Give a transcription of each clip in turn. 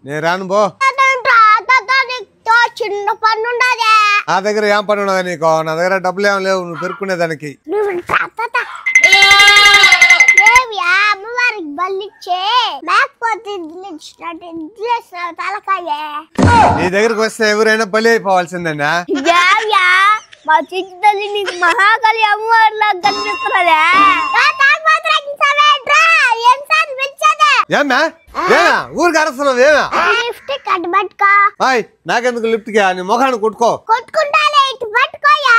నేను రాను బో. చిన్న పని ఉండదే. నా దగ్గర ఏం పని ఉండదా నీకు? నా దగ్గర డబ్బులు ఏం లేవు నువ్వు పెరుక్కునేదానికి. అమ్మవారికి బల్లిచ్చే లేకపోతే తలకాయే. నీ దగ్గరకు వస్తే ఎవరైనా బలి అయిపోవాల్సిందేనా? మా చిట్టి తల్లి నీకు మహాకాళి అమ్మవారిలా కనిపిస్తున్నదే. ఏమా ఊరికి అరసలు ఏమా? నాకెందుకు లిఫ్ట్ కి నీ ముఖాన్ని కొట్టుకో. కొట్టుకుంటాలే ఇటు పట్టుకోయా.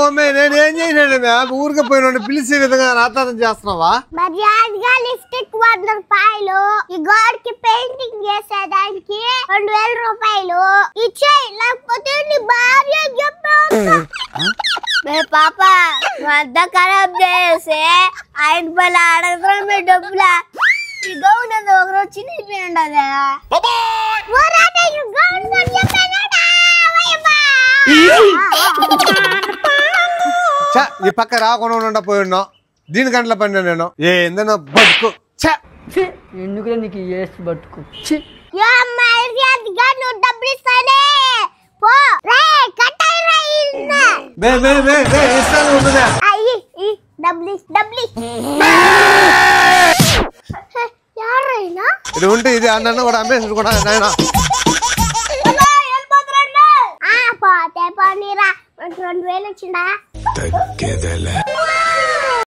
ఓమే నేనేం చేయను. ఊరికి పోయిన పిలిచే విధంగా రాతారం చేస్తున్నావా? మర్యాదగా లిప్స్టిక్ 100 రూపాయలు, ఈ గోడకి పెయింటింగ్ చేసేదానికి 2000 రూపాయలు ఇచ్చేయి, లేకపోతే నీ భార్య పాప వద్ద ఖరాబ్ చేసి ఆయన పని అడగడం మీ డబ్బులా. ఈ గౌన్ ఒకరోజు చినిగిపోయింది. ఈ పక్క రాకుండా ఉండపోయి ఉన్నావు. దీని గంటల పడినా నేను ఏందన్నా బతుకు. ఎందుకు నీకు బతుకు నువ్వు డబ్బులు ఇస్తానే ఇది ఉంటే ఇది అన్న కూడా అమ్మేసి కూడా నాయన పోతే పోనీరా 2000 వచ్చిందా?